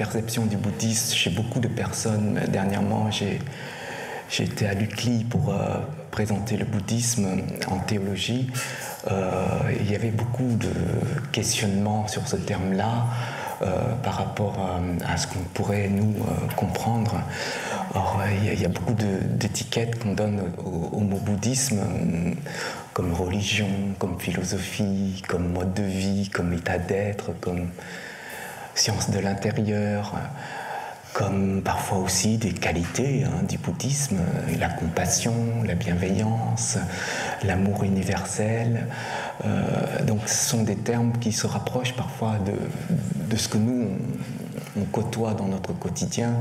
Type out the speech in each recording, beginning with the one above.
perception du bouddhisme chez beaucoup de personnes. Dernièrement, j'ai été à l'UCLI pour présenter le bouddhisme en théologie. Il y avait beaucoup de questionnements sur ce terme-là par rapport à ce qu'on pourrait, nous, comprendre. Or, il y a beaucoup d'étiquettes qu'on donne au mot bouddhisme, comme religion, comme philosophie, comme mode de vie, comme état d'être, comme science de l'intérieur, comme parfois aussi des qualités du bouddhisme, la compassion, la bienveillance, l'amour universel. Donc ce sont des termes qui se rapprochent parfois de ce que nous, on côtoie dans notre quotidien.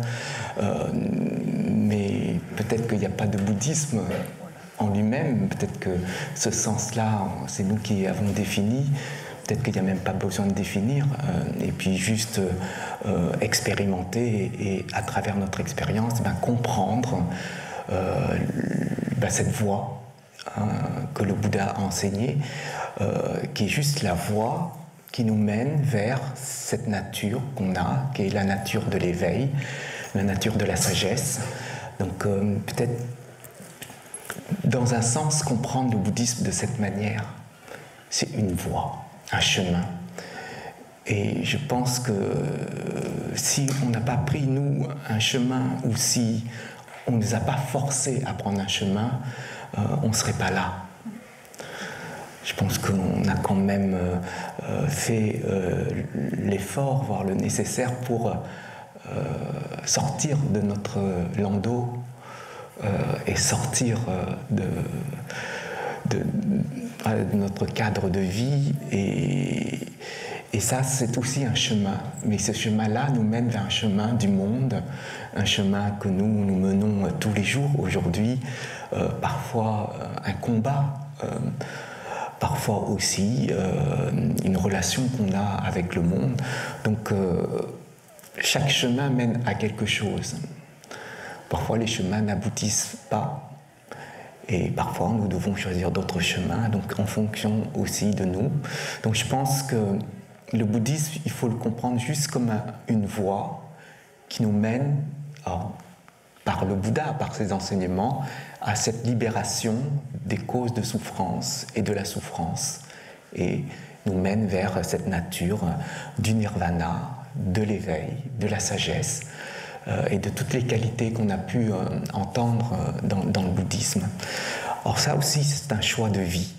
Mais peut-être qu'il n'y a pas de bouddhisme en lui-même, peut-être que ce sens-là, c'est nous qui avons défini. Peut-être qu'il n'y a même pas besoin de définir, et puis juste expérimenter et à travers notre expérience, comprendre cette voie que le Bouddha a enseignée, qui est juste la voie qui nous mène vers cette nature qu'on a, qui est la nature de l'éveil, la nature de la sagesse. Donc peut-être, dans un sens, comprendre le bouddhisme de cette manière, c'est une voie, un chemin. Et je pense que si on n'a pas pris, nous, un chemin, ou si on ne nous a pas forcés à prendre un chemin, on ne serait pas là. Je pense qu'on a quand même fait l'effort, voire le nécessaire pour sortir de notre landau et sortir de notre cadre de vie, et ça c'est aussi un chemin, mais ce chemin-là nous mène vers un chemin du monde, un chemin que nous menons tous les jours aujourd'hui, parfois un combat, parfois aussi une relation qu'on a avec le monde. Donc chaque chemin mène à quelque chose. Parfois les chemins n'aboutissent pas, et parfois nous devons choisir d'autres chemins, donc en fonction aussi de nous. Donc je pense que le bouddhisme, il faut le comprendre juste comme une voie qui nous mène, par le Bouddha, par ses enseignements, à cette libération des causes de souffrance et de la souffrance, et nous mène vers cette nature du nirvana, de l'éveil, de la sagesse, et de toutes les qualités qu'on a pu entendre dans le bouddhisme. Or ça aussi, c'est un choix de vie.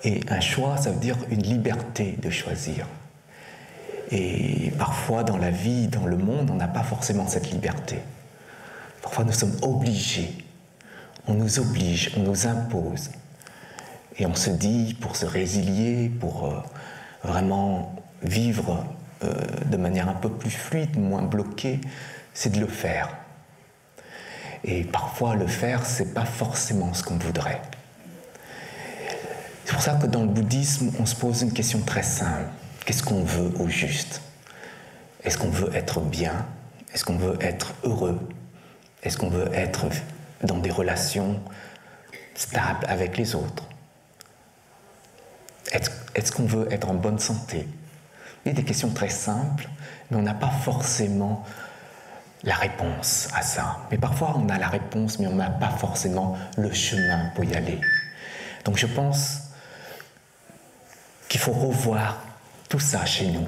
Et un choix, ça veut dire une liberté de choisir. Et parfois, dans la vie, dans le monde, on n'a pas forcément cette liberté. Parfois, nous sommes obligés. On nous oblige, on nous impose. Et on se dit, pour se résilier, pour vraiment vivre de manière un peu plus fluide, moins bloquée, c'est de le faire. Et parfois, le faire, c'est pas forcément ce qu'on voudrait. C'est pour ça que dans le bouddhisme, on se pose une question très simple. Qu'est-ce qu'on veut au juste? Est-ce qu'on veut être bien? Est-ce qu'on veut être heureux? Est-ce qu'on veut être dans des relations stables avec les autres? Est-ce qu'on veut être en bonne santé? Il y a des questions très simples, mais on n'a pas forcément la réponse à ça. Mais parfois, on a la réponse, mais on n'a pas forcément le chemin pour y aller. Donc je pense qu'il faut revoir tout ça chez nous.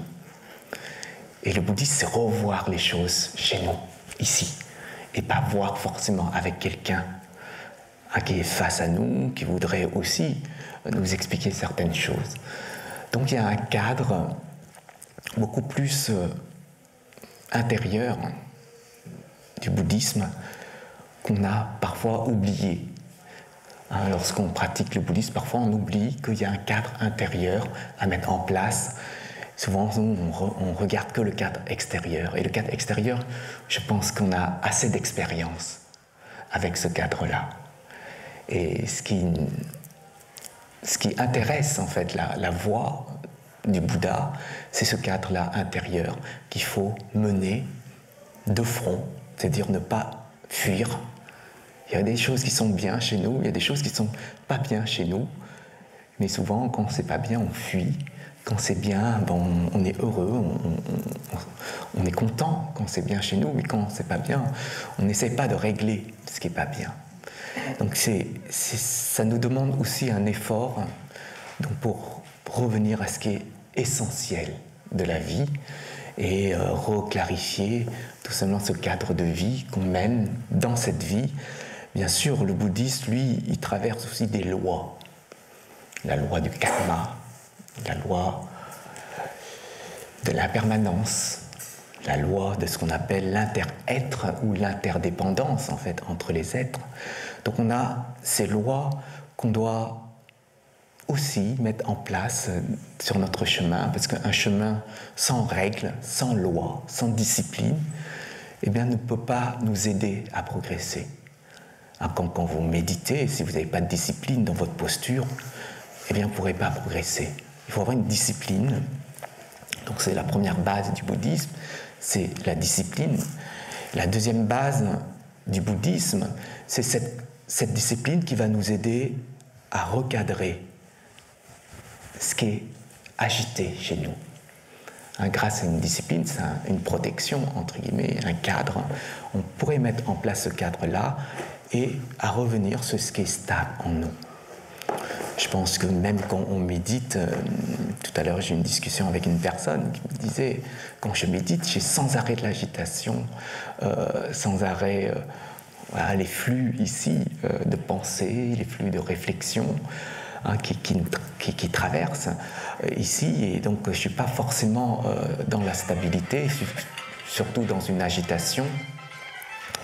Et le bouddhisme, c'est revoir les choses chez nous, ici. Et pas voir forcément avec quelqu'un qui est face à nous, qui voudrait aussi nous expliquer certaines choses. Donc il y a un cadre beaucoup plus intérieur du bouddhisme qu'on a parfois oublié. Lorsqu'on pratique le bouddhisme, parfois on oublie qu'il y a un cadre intérieur à mettre en place. Souvent, on regarde que le cadre extérieur. Et le cadre extérieur, je pense qu'on a assez d'expérience avec ce cadre-là. Et ce qui intéresse en fait la voie du Bouddha, c'est ce cadre-là intérieur qu'il faut mener de front, c'est-à-dire ne pas fuir. Il y a des choses qui sont bien chez nous, il y a des choses qui ne sont pas bien chez nous, mais souvent quand c'est pas bien, on fuit. quand c'est bien, bon, on est heureux, on est content quand c'est bien chez nous, mais quand c'est pas bien, on n'essaie pas de régler ce qui est pas bien. Donc ça nous demande aussi un effort donc pour revenir à ce qui est essentiel de la vie et reclarifier tout simplement ce cadre de vie qu'on mène dans cette vie. Bien sûr, le bouddhiste, lui, il traverse aussi des lois. La loi du karma, la loi de l'impermanence, la loi de ce qu'on appelle l'inter-être ou l'interdépendance en fait entre les êtres. Donc on a ces lois qu'on doit aussi mettre en place sur notre chemin, parce qu'un chemin sans règles, sans loi, sans discipline, eh bien, ne peut pas nous aider à progresser. Quand vous méditez, si vous n'avez pas de discipline dans votre posture, eh bien, vous ne pourrez pas progresser. Il faut avoir une discipline. Donc c'est la première base du bouddhisme, c'est la discipline. La deuxième base du bouddhisme, c'est cette discipline qui va nous aider à recadrer ce qui est agité chez nous. Grâce à une discipline, c'est une protection, entre guillemets, un cadre. On pourrait mettre en place ce cadre-là et à revenir sur ce qui est stable en nous. Je pense que même quand on médite, tout à l'heure j'ai eu une discussion avec une personne qui me disait, quand je médite, j'ai sans arrêt de l'agitation, sans arrêt voilà, les flux ici de pensée, les flux de réflexion qui traversent ici, et donc je ne suis pas forcément dans la stabilité, surtout dans une agitation.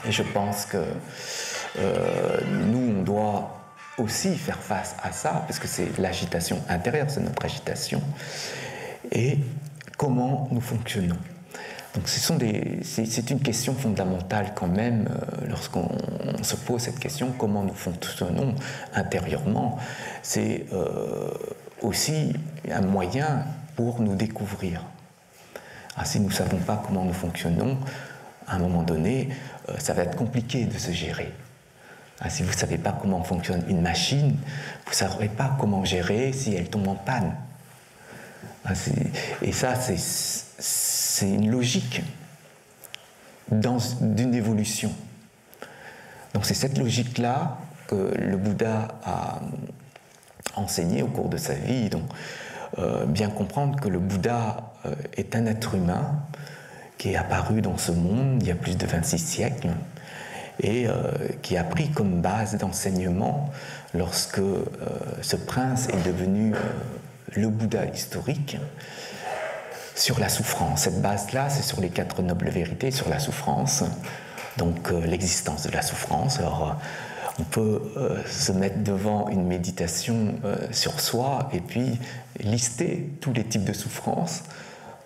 Et je pense que nous, on doit aussi faire face à ça, parce que c'est l'agitation intérieure, c'est notre agitation, et comment nous fonctionnons. Donc c'est une question fondamentale quand même, lorsqu'on se pose cette question, comment nous fonctionnons intérieurement, c'est aussi un moyen pour nous découvrir. Si nous ne savons pas comment nous fonctionnons, à un moment donné, ça va être compliqué de se gérer. Si vous ne savez pas comment fonctionne une machine, vous ne saurez pas comment gérer si elle tombe en panne. Et ça, c'est une logique d'une évolution. Donc c'est cette logique-là que le Bouddha a enseignée au cours de sa vie. Donc bien comprendre que le Bouddha est un être humain qui est apparu dans ce monde il y a plus de 26 siècles, et qui a pris comme base d'enseignement lorsque ce prince est devenu le Bouddha historique, sur la souffrance. Cette base-là, c'est sur les 4 nobles vérités, sur la souffrance, donc l'existence de la souffrance. Alors, on peut se mettre devant une méditation sur soi et puis lister tous les types de souffrances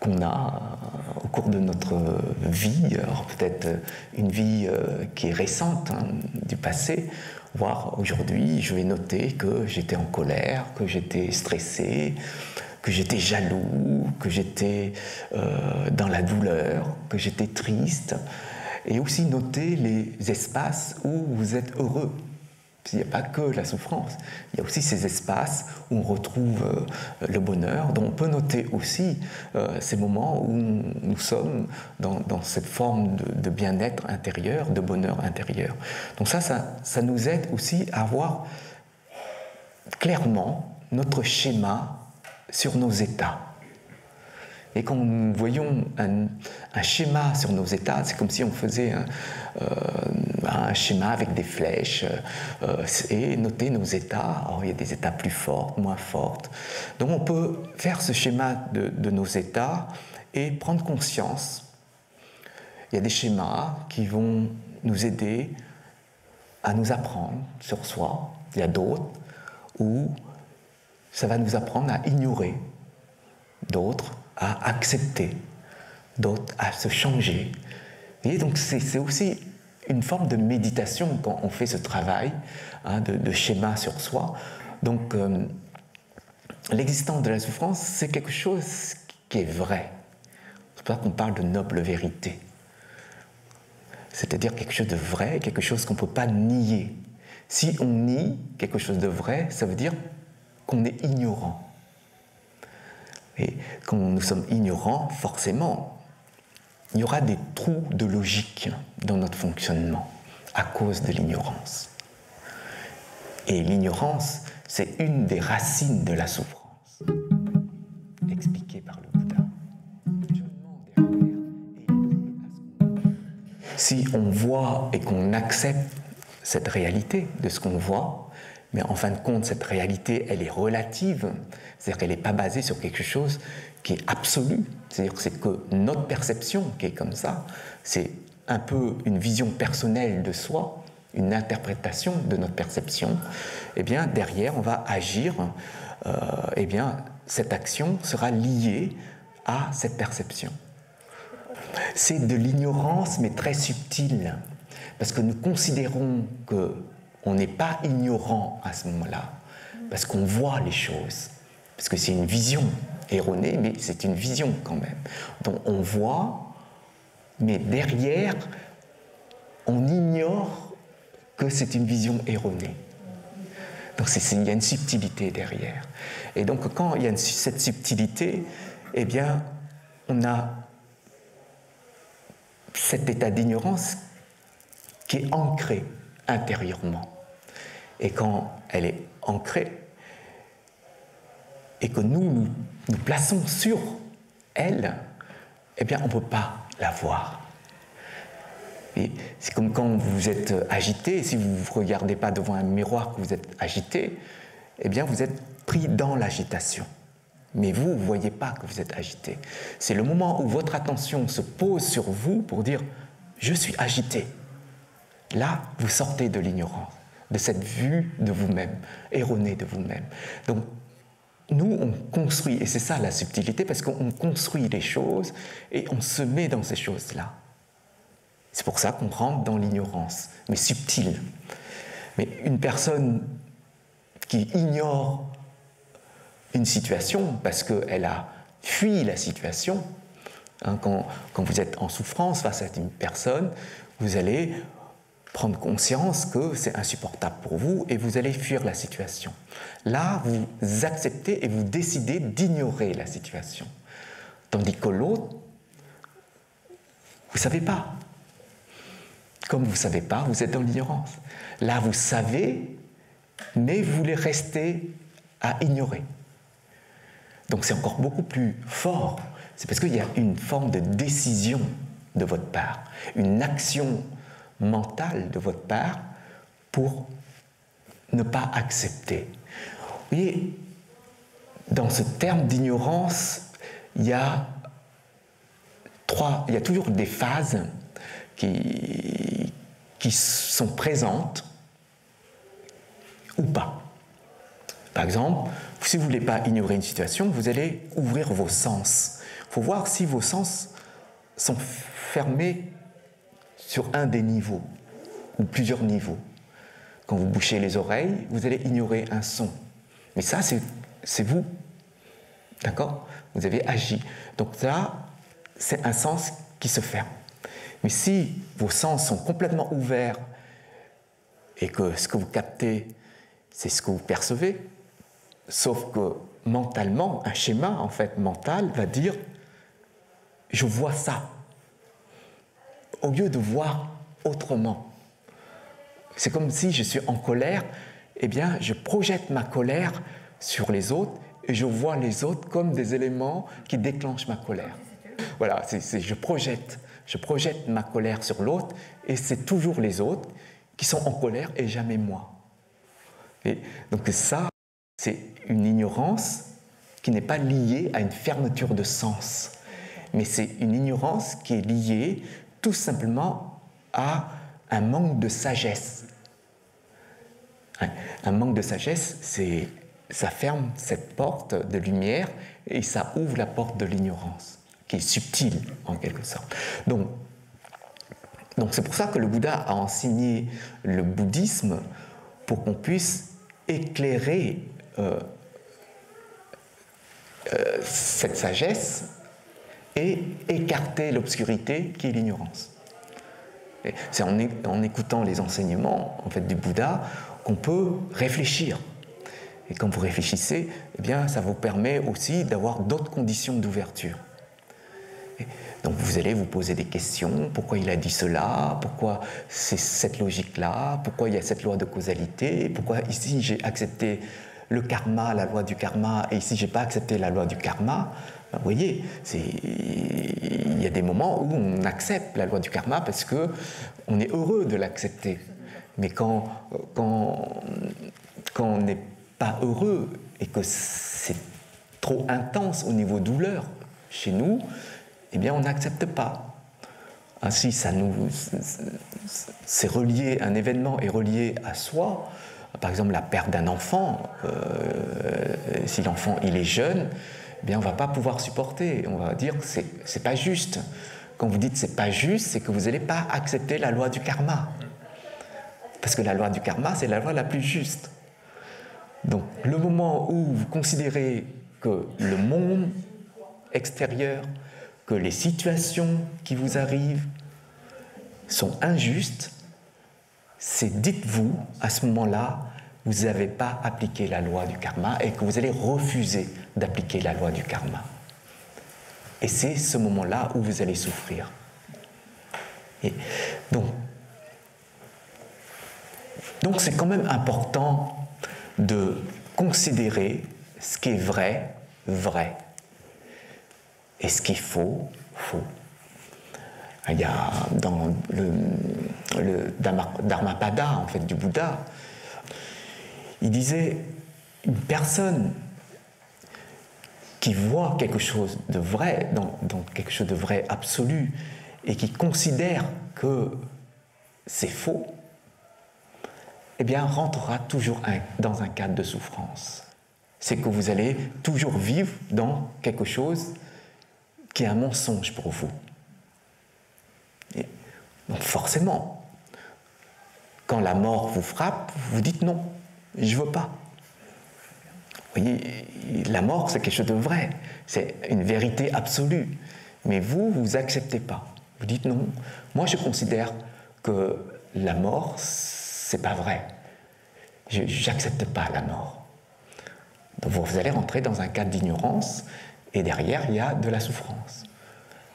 qu'on a au cours de notre vie, alors peut-être une vie qui est récente, du passé, voire aujourd'hui, je vais noter que j'étais en colère, que j'étais stressé, que j'étais jaloux, que j'étais dans la douleur, que j'étais triste, et aussi noter les espaces où vous êtes heureux. Il n'y a pas que la souffrance, il y a aussi ces espaces où on retrouve le bonheur, dont on peut noter aussi ces moments où nous sommes dans cette forme de bien-être intérieur, de bonheur intérieur. Donc ça nous aide aussi à voir clairement notre schéma sur nos états. Et quand nous voyons un schéma sur nos états, c'est comme si on faisait un schéma avec des flèches et noter nos états. Alors, il y a des états plus forts, moins forts. Donc on peut faire ce schéma de nos états et prendre conscience. Il y a des schémas qui vont nous aider à nous apprendre sur soi. Il y a d'autres où ça va nous apprendre à ignorer, d'autres à accepter, d'autres à se changer. Et donc c'est aussi une forme de méditation quand on fait ce travail de schéma sur soi. Donc l'existence de la souffrance, c'est quelque chose qui est vrai. C'est pour ça qu'on parle de noble vérité. C'est-à-dire quelque chose de vrai, quelque chose qu'on ne peut pas nier. Si on nie quelque chose de vrai, ça veut dire qu'on est ignorant. Et quand nous sommes ignorants, forcément, il y aura des trous de logique dans notre fonctionnement à cause de l'ignorance. Et l'ignorance, c'est une des racines de la souffrance, expliquée par le Bouddha. Si on voit et qu'on accepte cette réalité de ce qu'on voit, mais en fin de compte, cette réalité, elle est relative, c'est-à-dire qu'elle n'est pas basée sur quelque chose qui est absolu, c'est-à-dire que c'est que notre perception qui est comme ça, c'est un peu une vision personnelle de soi, une interprétation de notre perception, eh bien, derrière, on va agir, eh bien, cette action sera liée à cette perception. C'est de l'ignorance, mais très subtile, parce que nous considérons qu'on n'est pas ignorant à ce moment-là, parce qu'on voit les choses, parce que c'est une vision erronée, mais c'est une vision quand même. Donc on voit, mais derrière, on ignore que c'est une vision erronée. Donc il y a une subtilité derrière. Et donc quand il y a cette subtilité, eh bien, on a cet état d'ignorance qui est ancré intérieurement. Et quand elle est ancrée, et que nous plaçons sur elle, eh bien, on ne peut pas la voir. Et c'est comme quand vous êtes agité, si vous ne vous regardez pas devant un miroir que vous êtes agité, eh bien, vous êtes pris dans l'agitation. Mais vous ne voyez pas que vous êtes agité. C'est le moment où votre attention se pose sur vous pour dire « je suis agité ». Là, vous sortez de l'ignorance, de cette vue de vous-même, erronée de vous-même. Donc, nous, on construit, et c'est ça la subtilité, parce qu'on construit les choses et on se met dans ces choses-là. C'est pour ça qu'on rentre dans l'ignorance, mais subtile. Mais une personne qui ignore une situation parce qu'elle a fui la situation, hein, quand vous êtes en souffrance face à une personne, vous allez prendre conscience que c'est insupportable pour vous et vous allez fuir la situation. Là, vous acceptez et vous décidez d'ignorer la situation. Tandis que l'autre, vous ne savez pas. Comme vous ne savez pas, vous êtes dans l'ignorance. Là, vous savez, mais vous voulez rester à ignorer. Donc c'est encore beaucoup plus fort. C'est parce qu'il y a une forme de décision de votre part, une action mentale de votre part pour ne pas accepter. Vous voyez, dans ce terme d'ignorance, il y a toujours des phases qui sont présentes ou pas. Par exemple, si vous ne voulez pas ignorer une situation, vous allez ouvrir vos sens. Il faut voir si vos sens sont fermés sur un des niveaux, ou plusieurs niveaux. Quand vous bouchez les oreilles, vous allez ignorer un son. Mais ça, c'est vous. D'accord ? Vous avez agi. Donc là, c'est un sens qui se ferme. Mais si vos sens sont complètement ouverts et que ce que vous captez, c'est ce que vous percevez, sauf que mentalement, un schéma en fait mental va dire « je vois ça », au lieu de voir autrement. C'est comme si je suis en colère, eh bien je projette ma colère sur les autres et je vois les autres comme des éléments qui déclenchent ma colère. Voilà, je projette ma colère sur l'autre et c'est toujours les autres qui sont en colère et jamais moi. Et donc ça, c'est une ignorance qui n'est pas liée à une fermeture de sens, mais c'est une ignorance qui est liée tout simplement à un manque de sagesse. Un manque de sagesse, ça ferme cette porte de lumière et ça ouvre la porte de l'ignorance, qui est subtile en quelque sorte. Donc c'est pour ça que le Bouddha a enseigné le bouddhisme pour qu'on puisse éclairer cette sagesse et écarter l'obscurité qui est l'ignorance. C'est en écoutant les enseignements en fait, du Bouddha qu'on peut réfléchir. Et quand vous réfléchissez, eh bien, ça vous permet aussi d'avoir d'autres conditions d'ouverture. Donc vous allez vous poser des questions, pourquoi il a dit cela, pourquoi c'est cette logique-là, pourquoi il y a cette loi de causalité, pourquoi ici j'ai accepté le karma, la loi du karma, et ici j'ai pas accepté la loi du karma. Ben, vous voyez, il y a des moments où on accepte la loi du karma parce qu'on est heureux de l'accepter. Mais quand on n'est pas heureux et que c'est trop intense au niveau douleur chez nous, eh bien on n'accepte pas. Ainsi, c'est relié, un événement est relié à soi. Par exemple, la perte d'un enfant, si l'enfant il est jeune, eh bien on ne va pas pouvoir supporter. On va dire que c'est pas juste. Quand vous dites c'est pas juste, c'est que vous n'allez pas accepter la loi du karma. Parce que la loi du karma, c'est la loi la plus juste. Donc, le moment où vous considérez que le monde extérieur, que les situations qui vous arrivent sont injustes, c'est dites-vous, à ce moment-là, vous n'avez pas appliqué la loi du karma et que vous allez refuser d'appliquer la loi du karma. Et c'est ce moment-là où vous allez souffrir. Et donc c'est quand même important de considérer ce qui est vrai, vrai, et ce qui est faux, faux. Il y a dans le Dharmapada, en fait, du Bouddha, il disait une personne qui voit quelque chose de vrai, dans quelque chose de vrai absolu, et qui considère que c'est faux, eh bien, rentrera toujours dans un cadre de souffrance. C'est que vous allez toujours vivre dans quelque chose qui est un mensonge pour vous. Et donc forcément, quand la mort vous frappe, vous dites non, je ne veux pas. Vous voyez, la mort, c'est quelque chose de vrai, c'est une vérité absolue. Mais vous n'acceptez pas. Vous dites non, moi je considère que la mort, c'est pas vrai. Je n'accepte pas la mort. Donc vous allez rentrer dans un cadre d'ignorance et derrière, il y a de la souffrance.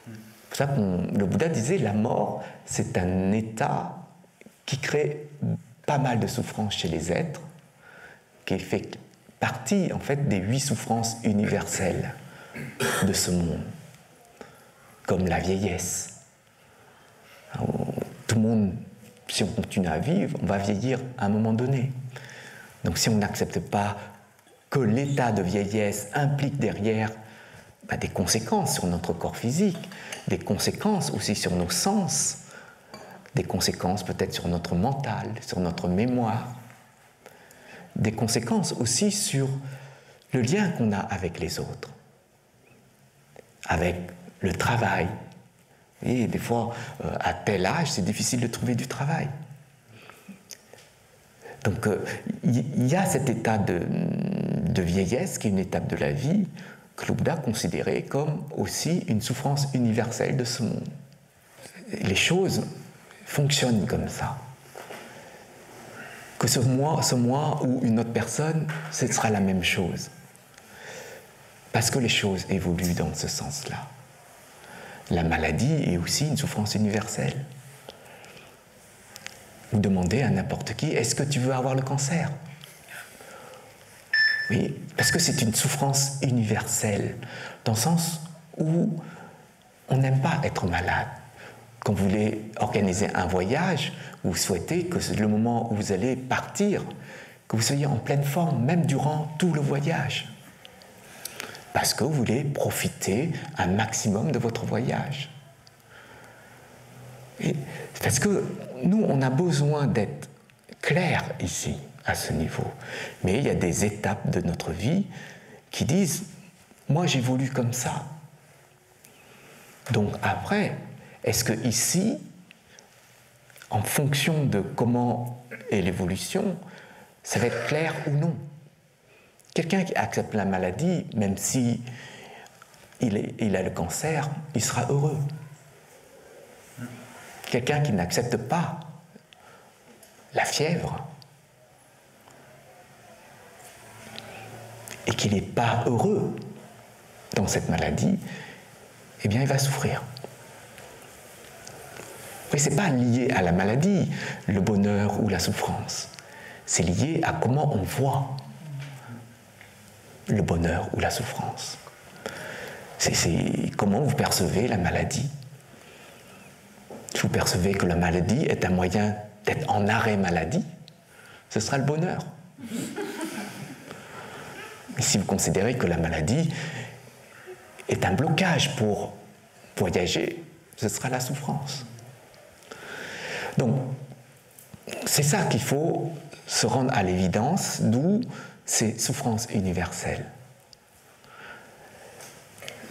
C'est pour ça que le Bouddha disait la mort, c'est un état qui crée pas mal de souffrance chez les êtres, qui fait partie en fait des 8 souffrances universelles de ce monde, comme la vieillesse. Alors, tout le monde, si on continue à vivre, on va vieillir à un moment donné. Donc si on n'accepte pas que l'état de vieillesse implique derrière des conséquences sur notre corps physique, des conséquences aussi sur nos sens, des conséquences peut-être sur notre mental, sur notre mémoire, des conséquences aussi sur le lien qu'on a avec les autres, avec le travail. Et des fois, à tel âge, c'est difficile de trouver du travail. Donc, il y a cet état de vieillesse qui est une étape de la vie que le Bouddha considérait comme aussi une souffrance universelle de ce monde. Les choses fonctionnent comme ça. Que ce moi ou une autre personne, ce sera la même chose. Parce que les choses évoluent dans ce sens-là. La maladie est aussi une souffrance universelle. Vous demandez à n'importe qui, est-ce que tu veux avoir le cancer ? Oui, parce que c'est une souffrance universelle, dans le sens où on n'aime pas être malade. Quand vous voulez organiser un voyage, vous souhaitez que le moment où vous allez partir, que vous soyez en pleine forme, même durant tout le voyage. Parce que vous voulez profiter un maximum de votre voyage. Et parce que nous, on a besoin d'être clair ici, à ce niveau. Mais il y a des étapes de notre vie qui disent « moi j'évolue comme ça ». Donc après, est-ce que ici, en fonction de comment est l'évolution, ça va être clair ou non? Quelqu'un qui accepte la maladie, même si il a le cancer, il sera heureux. Quelqu'un qui n'accepte pas la fièvre, et qu'il n'est pas heureux dans cette maladie, eh bien il va souffrir. Oui, ce n'est pas lié à la maladie, le bonheur ou la souffrance. C'est lié à comment on voit le bonheur ou la souffrance. C'est comment vous percevez la maladie. Si vous percevez que la maladie est un moyen d'être en arrêt maladie, ce sera le bonheur. Et si vous considérez que la maladie est un blocage pour voyager, ce sera la souffrance. Donc, c'est ça qu'il faut se rendre à l'évidence, d'où ces souffrances universelles.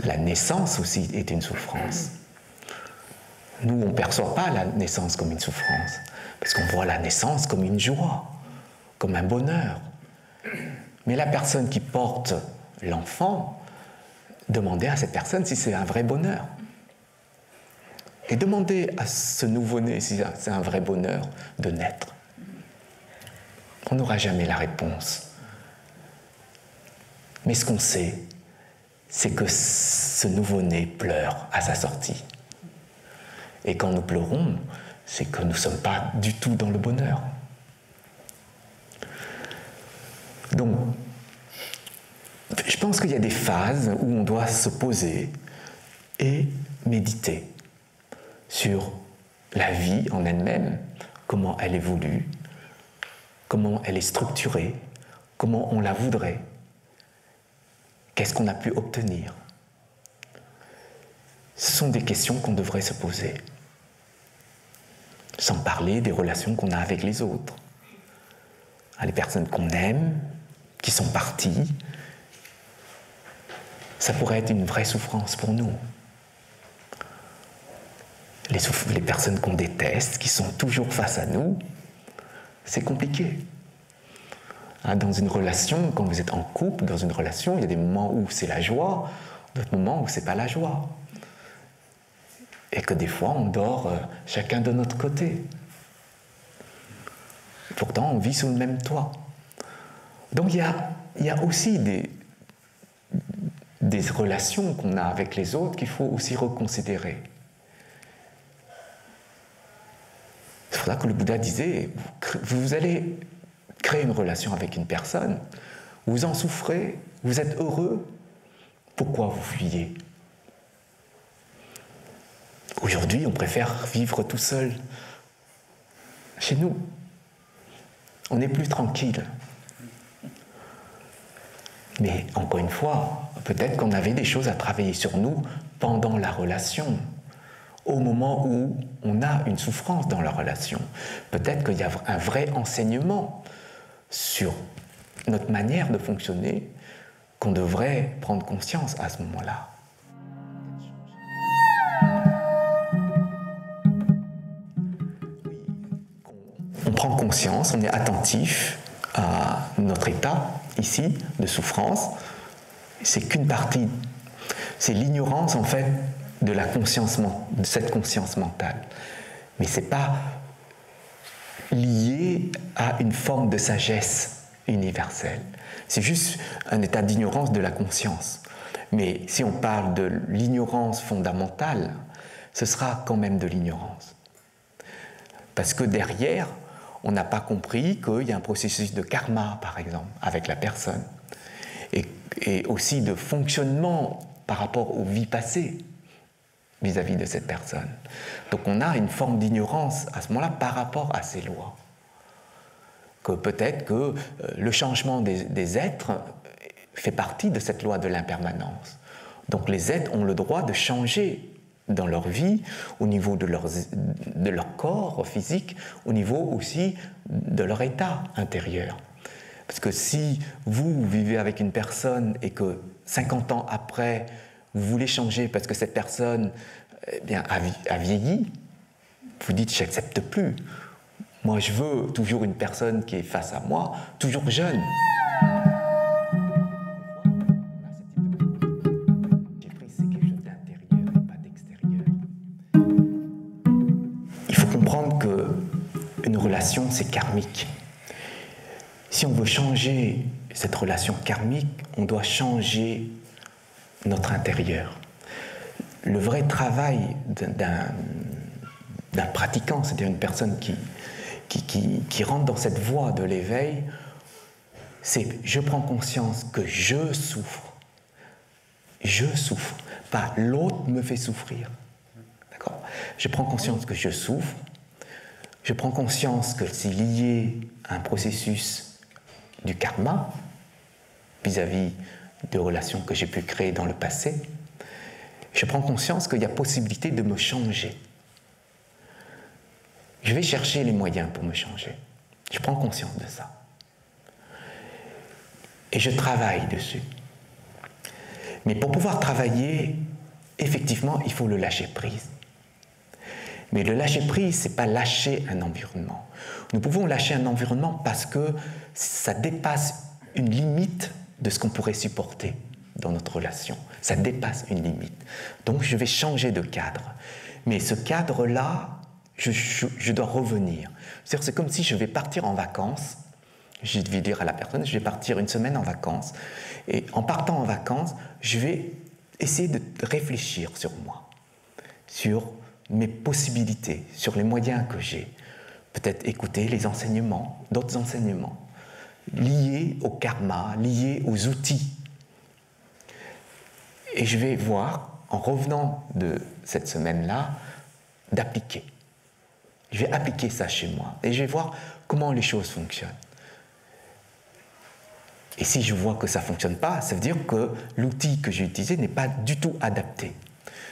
La naissance aussi est une souffrance. Nous, on ne perçoit pas la naissance comme une souffrance, parce qu'on voit la naissance comme une joie, comme un bonheur. Mais la personne qui porte l'enfant, demandez à cette personne si c'est un vrai bonheur. Et demandez à ce nouveau-né si c'est un vrai bonheur de naître. On n'aura jamais la réponse. Mais ce qu'on sait, c'est que ce nouveau-né pleure à sa sortie. Et quand nous pleurons, c'est que nous ne sommes pas du tout dans le bonheur. Donc, je pense qu'il y a des phases où on doit se poser et méditer sur la vie en elle-même, comment elle évolue, comment elle est structurée, comment on la voudrait, qu'est-ce qu'on a pu obtenir. Ce sont des questions qu'on devrait se poser, sans parler des relations qu'on a avec les autres, les personnes qu'on aime, qui sont parties. Ça pourrait être une vraie souffrance pour nous. Les personnes qu'on déteste, qui sont toujours face à nous, c'est compliqué. Dans une relation, quand vous êtes en couple, dans une relation, il y a des moments où c'est la joie, d'autres moments où c'est pas la joie. Et que des fois, on dort chacun de notre côté. Pourtant, on vit sous le même toit. Donc il y a aussi des relations qu'on a avec les autres qu'il faut aussi reconsidérer. C'est pour ça que le Bouddha disait, vous allez créer une relation avec une personne, vous en souffrez, vous êtes heureux, pourquoi vous fuyez? Aujourd'hui, on préfère vivre tout seul chez nous. On n'est plus tranquille. Mais encore une fois, peut-être qu'on avait des choses à travailler sur nous pendant la relation, au moment où on a une souffrance dans la relation. Peut-être qu'il y a un vrai enseignement sur notre manière de fonctionner qu'on devrait prendre conscience à ce moment-là. On prend conscience, on est attentif à notre état, ici, de souffrance. C'est qu'une partie, c'est l'ignorance en fait de cette conscience mentale. Mais ce n'est pas lié à une forme de sagesse universelle. C'est juste un état d'ignorance de la conscience. Mais si on parle de l'ignorance fondamentale, ce sera quand même de l'ignorance. Parce que derrière, on n'a pas compris qu'il y a un processus de karma, par exemple, avec la personne. Et aussi de fonctionnement par rapport aux vies passées vis-à-vis de cette personne. Donc on a une forme d'ignorance à ce moment-là par rapport à ces lois. Que peut-être que le changement des êtres fait partie de cette loi de l'impermanence. Donc les êtres ont le droit de changer dans leur vie, au niveau de leur corps physique, au niveau aussi de leur état intérieur. Parce que si vous vivez avec une personne et que 50 ans après, vous voulez changer parce que cette personne a vieilli, vous dites « j'accepte plus ». Moi, je veux toujours une personne qui est face à moi, toujours jeune. J'ai pris c'est quelque chose d'intérieur et pas d'extérieur. Il faut comprendre qu'une relation, c'est karmique. Si on veut changer cette relation karmique, on doit changer notre intérieur. Le vrai travail d'un pratiquant, c'est-à-dire une personne qui rentre dans cette voie de l'éveil, c'est je prends conscience que je souffre, pas l'autre me fait souffrir. D'accord ? Je prends conscience que je souffre, je prends conscience que c'est lié à un processus du karma vis-à-vis de relations que j'ai pu créer dans le passé. Je prends conscience qu'il y a possibilité de me changer. Je vais chercher les moyens pour me changer. Je prends conscience de ça. Et je travaille dessus. Mais pour pouvoir travailler, effectivement, il faut le lâcher prise. Mais le lâcher prise, ce n'est pas lâcher un environnement. Nous pouvons lâcher un environnement parce que ça dépasse une limite de ce qu'on pourrait supporter dans notre relation. Ça dépasse une limite. Donc je vais changer de cadre. Mais ce cadre-là, je dois revenir. C'est comme si je vais partir en vacances. Je vais dire à la personne, je vais partir une semaine en vacances. Et en partant en vacances, je vais essayer de réfléchir sur moi, sur mes possibilités, sur les moyens que j'ai. Peut-être écouter les enseignements, d'autres enseignements, liés au karma, liés aux outils. Et je vais voir, en revenant de cette semaine-là, d'appliquer. Je vais appliquer ça chez moi et je vais voir comment les choses fonctionnent. Et si je vois que ça ne fonctionne pas, ça veut dire que l'outil que j'ai utilisé n'est pas du tout adapté.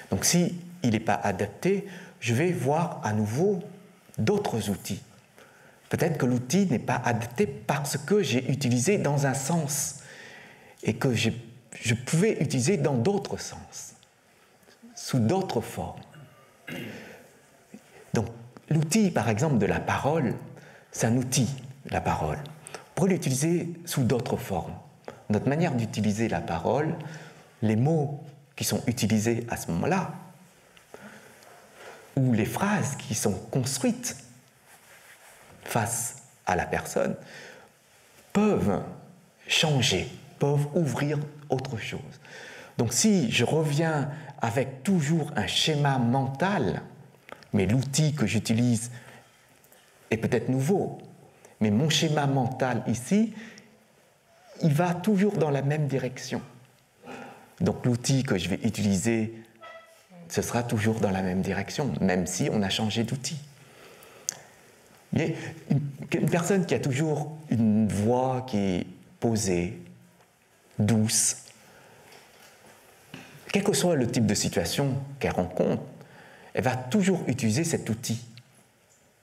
Donc si il n'est pas adapté, je vais voir à nouveau d'autres outils. Peut-être que l'outil n'est pas adapté parce que j'ai utilisé dans un sens et que je pouvais utiliser dans d'autres sens, sous d'autres formes. Donc l'outil, par exemple, de la parole, c'est un outil, la parole. On pourrait l'utiliser sous d'autres formes. Notre manière d'utiliser la parole, les mots qui sont utilisés à ce moment-là, ou les phrases qui sont construites face à la personne, peuvent changer, peuvent ouvrir autre chose. Donc si je reviens avec toujours un schéma mental, mais l'outil que j'utilise est peut-être nouveau, mais mon schéma mental ici, il va toujours dans la même direction. Donc l'outil que je vais utiliser, ce sera toujours dans la même direction, même si on a changé d'outil. Mais une personne qui a toujours une voix qui est posée, douce, quel que soit le type de situation qu'elle rencontre, elle va toujours utiliser cet outil,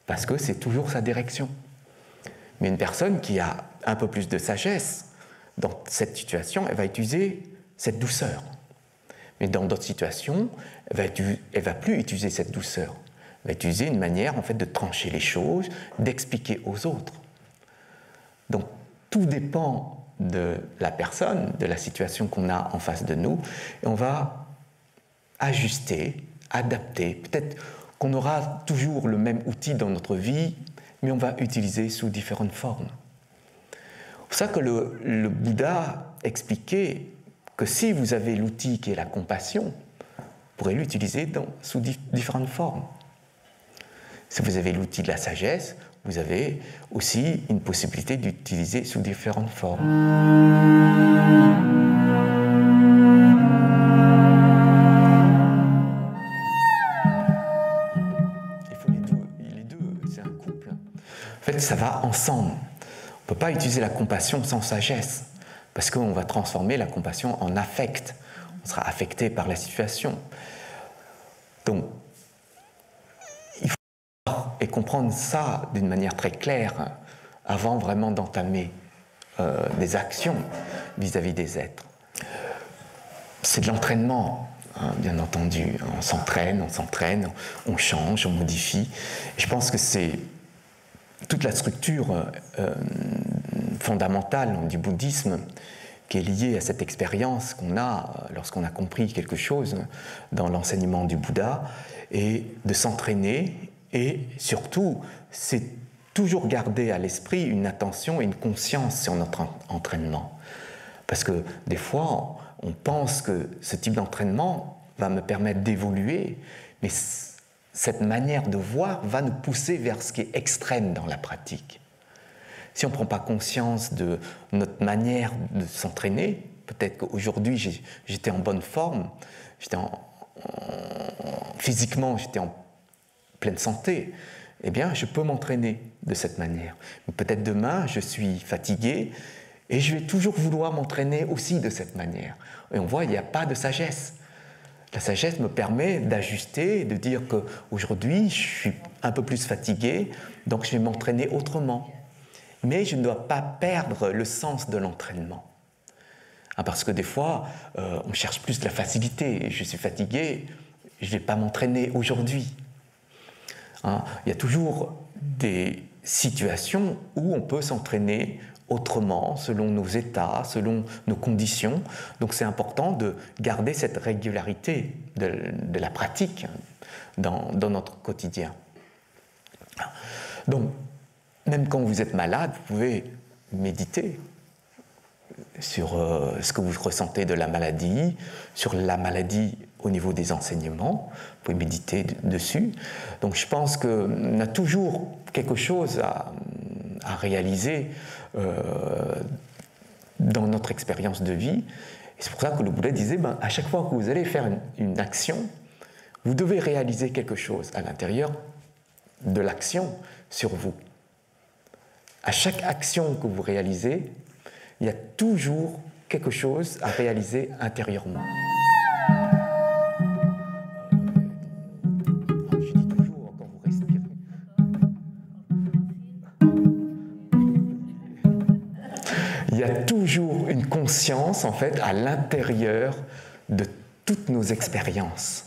parce que c'est toujours sa direction. Mais une personne qui a un peu plus de sagesse, dans cette situation, elle va utiliser cette douceur. Mais dans d'autres situations, elle ne va plus utiliser cette douceur. Elle va utiliser une manière en fait, de trancher les choses, d'expliquer aux autres. Donc, tout dépend de la personne, de la situation qu'on a en face de nous, et on va ajuster, adapter. Peut-être qu'on aura toujours le même outil dans notre vie, mais on va utiliser sous différentes formes. C'est pour ça que le Bouddha expliquait que si vous avez l'outil qui est la compassion, vous pourrez l'utiliser sous différentes formes. Si vous avez l'outil de la sagesse, vous avez aussi une possibilité d'utiliser sous différentes formes. Il faut les deux, c'est un couple. En fait, ça va ensemble. On ne peut pas utiliser la compassion sans sagesse, parce qu'on va transformer la compassion en affect. On sera affecté par la situation. Donc, il faut voir et comprendre ça d'une manière très claire avant vraiment d'entamer des actions vis-à-vis des êtres. C'est de l'entraînement, hein, bien entendu. On s'entraîne, on change, on modifie. Et je pense que c'est toute la structure fondamentale du bouddhisme qui est liée à cette expérience qu'on a lorsqu'on a compris quelque chose dans l'enseignement du Bouddha, et de s'entraîner, et surtout, c'est toujours garder à l'esprit une attention et une conscience sur notre entraînement. Parce que des fois, on pense que ce type d'entraînement va me permettre d'évoluer, mais cette manière de voir va nous pousser vers ce qui est extrême dans la pratique. Si on ne prend pas conscience de notre manière de s'entraîner, peut-être qu'aujourd'hui j'étais en bonne forme, physiquement j'étais en pleine santé, eh bien je peux m'entraîner de cette manière. Peut-être demain je suis fatigué et je vais toujours vouloir m'entraîner aussi de cette manière. Et on voit, il n'y a pas de sagesse. La sagesse me permet d'ajuster, de dire qu'aujourd'hui je suis un peu plus fatigué, donc je vais m'entraîner autrement. Mais je ne dois pas perdre le sens de l'entraînement. Parce que des fois, on cherche plus la facilité. Je suis fatigué, je ne vais pas m'entraîner aujourd'hui. Il y a toujours des situations où on peut s'entraîner autrement, selon nos états, selon nos conditions. Donc c'est important de garder cette régularité de la pratique dans notre quotidien. Donc, même quand vous êtes malade, vous pouvez méditer sur ce que vous ressentez de la maladie, sur la maladie au niveau des enseignements. Vous pouvez méditer dessus. Donc je pense qu'on a toujours quelque chose à réaliser dans notre expérience de vie. Et c'est pour ça que le Bouddha disait, à chaque fois que vous allez faire une action, vous devez réaliser quelque chose à l'intérieur de l'action sur vous. À chaque action que vous réalisez, il y a toujours quelque chose à réaliser intérieurement. Je dis toujours quand vous respirez. Il y a toujours une conscience, en fait, à l'intérieur de toutes nos expériences.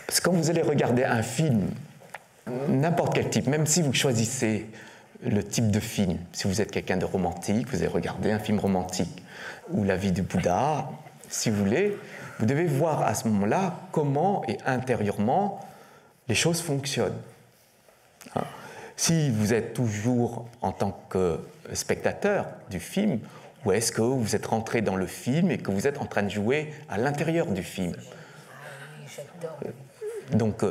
Parce que quand vous allez regarder un film, n'importe quel type, même si vous choisissez le type de film, si vous êtes quelqu'un de romantique, vous allez regarder un film romantique, ou la vie du Bouddha, si vous voulez, vous devez voir à ce moment-là comment et intérieurement les choses fonctionnent. Si vous êtes toujours en tant que spectateur du film, ou est-ce que vous êtes rentré dans le film et que vous êtes en train de jouer à l'intérieur du film? Donc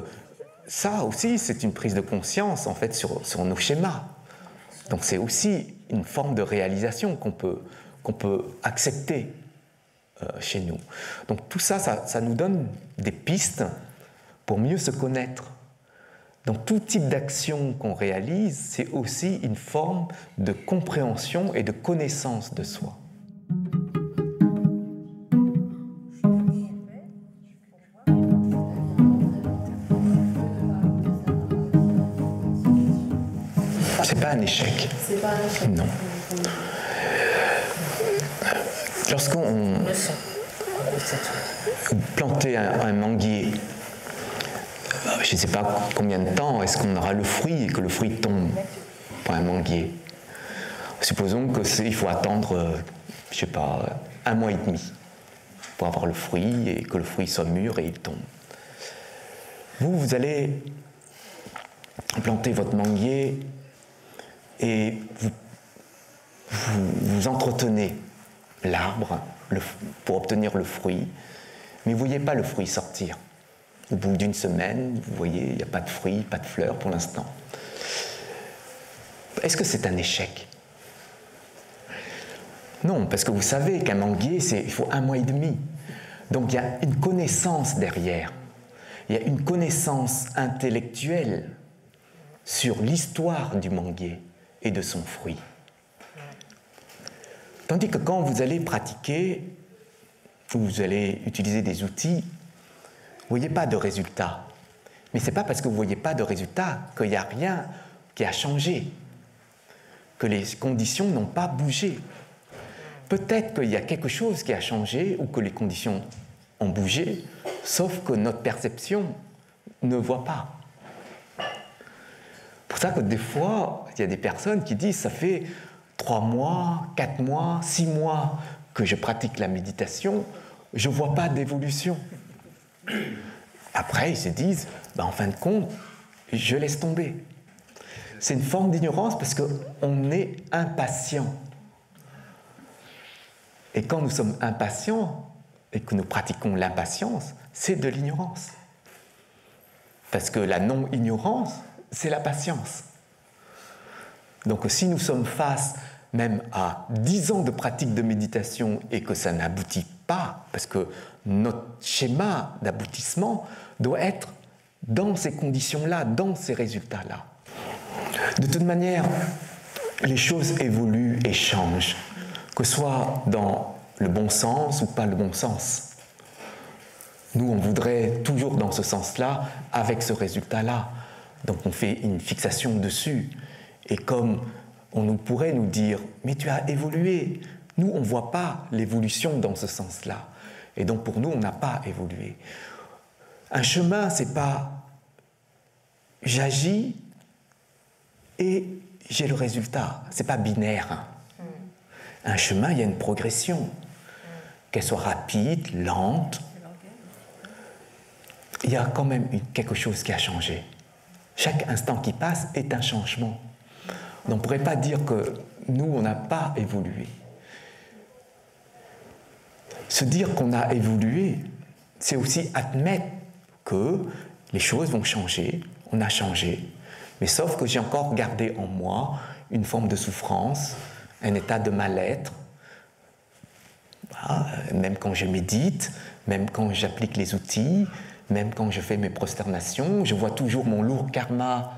ça aussi, c'est une prise de conscience en fait sur nos schémas. Donc c'est aussi une forme de réalisation qu'on peut accepter chez nous. Donc tout ça, ça nous donne des pistes pour mieux se connaître. Donc tout type d'action qu'on réalise, c'est aussi une forme de compréhension et de connaissance de soi. C'est pas un échec. C'est pas un échec. Non. Lorsqu'on plantait un manguier, je ne sais pas combien de temps est-ce qu'on aura le fruit et que le fruit tombe pour un manguier. Supposons qu'il faut attendre, je ne sais pas, 1 mois et demi pour avoir le fruit et que le fruit soit mûr et il tombe. Vous allez planter votre manguier et vous entretenez l'arbre pour obtenir le fruit, mais vous ne voyez pas le fruit sortir. Au bout d'1 semaine, vous voyez, il n'y a pas de fruits, pas de fleurs pour l'instant. Est-ce que c'est un échec? Non, parce que vous savez qu'un manguier, il faut 1 mois et demi. Donc il y a une connaissance derrière. Il y a une connaissance intellectuelle sur l'histoire du manguier et de son fruit. Tandis que quand vous allez pratiquer, ou vous allez utiliser des outils, vous ne voyez pas de résultat. Mais ce n'est pas parce que vous ne voyez pas de résultat qu'il n'y a rien qui a changé, que les conditions n'ont pas bougé. Peut-être qu'il y a quelque chose qui a changé ou que les conditions ont bougé, sauf que notre perception ne voit pas. C'est pour ça que des fois, il y a des personnes qui disent « ça fait 3 mois, 4 mois, 6 mois que je pratique la méditation, je ne vois pas d'évolution. » Après, ils se disent en fin de compte, je laisse tomber. C'est une forme d'ignorance parce qu'on est impatient. Et quand nous sommes impatients et que nous pratiquons l'impatience, c'est de l'ignorance. Parce que la non-ignorance, c'est la patience. Donc si nous sommes face même à 10 ans de pratique de méditation et que ça n'aboutit pas, parce que notre schéma d'aboutissement doit être dans ces conditions-là, dans ces résultats-là. De toute manière, les choses évoluent et changent, que ce soit dans le bon sens ou pas le bon sens. Nous, on voudrait toujours dans ce sens-là, avec ce résultat-là. Donc on fait une fixation dessus. Et comme on pourrait nous dire « mais tu as évolué », nous, on ne voit pas l'évolution dans ce sens-là. Et donc pour nous, on n'a pas évolué. Un chemin, ce n'est pas « j'agis et j'ai le résultat ». Ce n'est pas binaire. Un chemin, il y a une progression. Qu'elle soit rapide, lente, il y a quand même quelque chose qui a changé. Chaque instant qui passe est un changement. On ne pourrait pas dire que nous, on n'a pas évolué. Se dire qu'on a évolué, c'est aussi admettre que les choses vont changer, on a changé, mais sauf que j'ai encore gardé en moi une forme de souffrance, un état de mal-être. Voilà, même quand je médite, même quand j'applique les outils, même quand je fais mes prosternations, je vois toujours mon lourd karma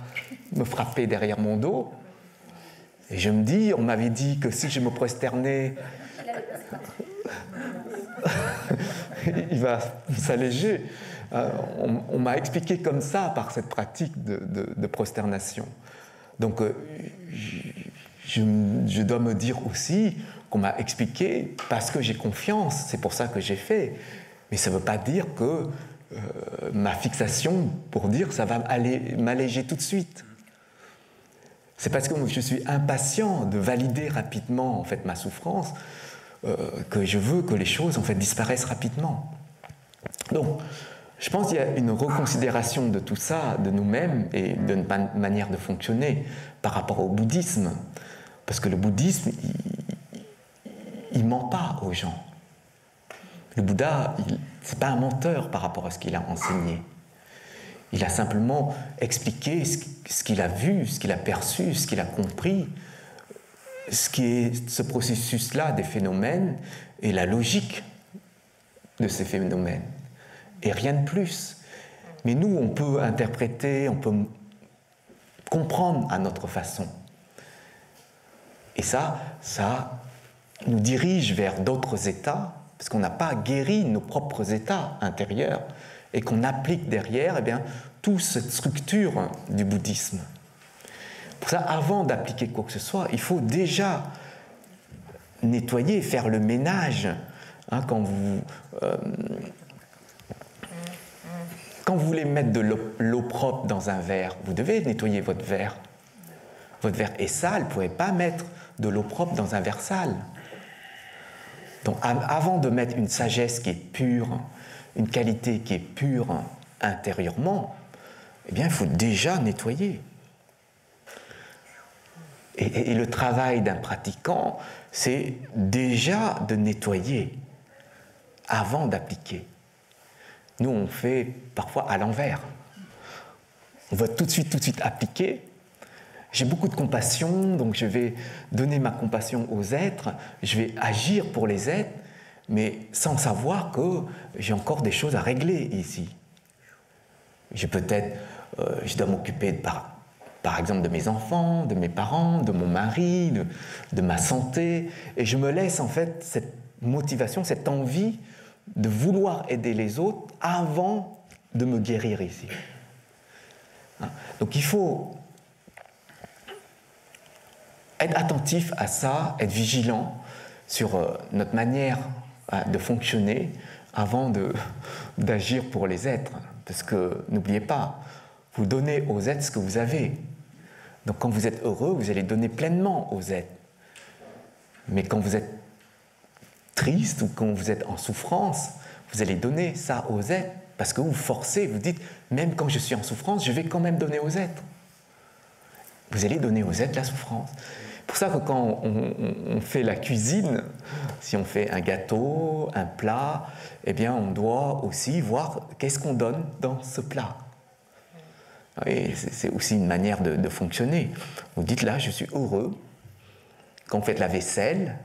me frapper derrière mon dos. Et je me dis, on m'avait dit que si je me prosternais, il va s'alléger. On m'a expliqué comme ça par cette pratique de prosternation. Donc, je dois me dire aussi qu'on m'a expliqué parce que j'ai confiance, c'est pour ça que j'ai fait. Mais ça ne veut pas dire que ma fixation pour dire ça va m'alléger tout de suite. C'est parce que je suis impatient de valider rapidement en fait, ma souffrance que je veux que les choses en fait, disparaissent rapidement. Donc, je pense qu'il y a une reconsidération de tout ça, de nous-mêmes et de notre manière de fonctionner par rapport au bouddhisme. Parce que le bouddhisme, il ne ment pas aux gens. Le Bouddha, ce n'est pas un menteur par rapport à ce qu'il a enseigné. Il a simplement expliqué ce qu'il a vu, ce qu'il a perçu, ce qu'il a compris, ce qui est ce processus-là des phénomènes et la logique de ces phénomènes. Et rien de plus. Mais nous, on peut interpréter, on peut comprendre à notre façon. Et ça nous dirige vers d'autres états, parce qu'on n'a pas guéri nos propres états intérieurs, et qu'on applique derrière eh bien, toute cette structure du bouddhisme. Pour ça, avant d'appliquer quoi que ce soit, il faut déjà nettoyer, faire le ménage. Hein, quand vous voulez mettre de l'eau propre dans un verre, vous devez nettoyer votre verre. Votre verre est sale, vous ne pouvez pas mettre de l'eau propre dans un verre sale. Donc avant de mettre une sagesse qui est pure, une qualité qui est pure intérieurement, eh bien il faut déjà nettoyer. Et le travail d'un pratiquant, c'est déjà de nettoyer avant d'appliquer. Nous, on fait parfois à l'envers. On va tout de suite appliquer. J'ai beaucoup de compassion, donc je vais donner ma compassion aux êtres, je vais agir pour les êtres, mais sans savoir que j'ai encore des choses à régler ici. Je dois m'occuper par exemple de mes enfants, de mes parents, de mon mari, de ma santé, et je me laisse en fait cette motivation, cette envie de vouloir aider les autres avant de me guérir ici. Donc il faut être attentif à ça, être vigilant sur notre manière de fonctionner avant d'agir pour les êtres. Parce que n'oubliez pas, vous donnez aux êtres ce que vous avez. Donc quand vous êtes heureux, vous allez donner pleinement aux êtres. Mais quand vous êtes triste ou quand vous êtes en souffrance, vous allez donner ça aux êtres. Parce que vous forcez, vous dites, même quand je suis en souffrance, je vais quand même donner aux êtres. vous allez donner aux êtres la souffrance. C'est pour ça que quand on fait la cuisine, si on fait un gâteau, un plat, eh bien on doit aussi voir qu'est-ce qu'on donne dans ce plat. Et c'est aussi une manière de fonctionner. Vous dites là, je suis heureux. Quand vous faites la vaisselle,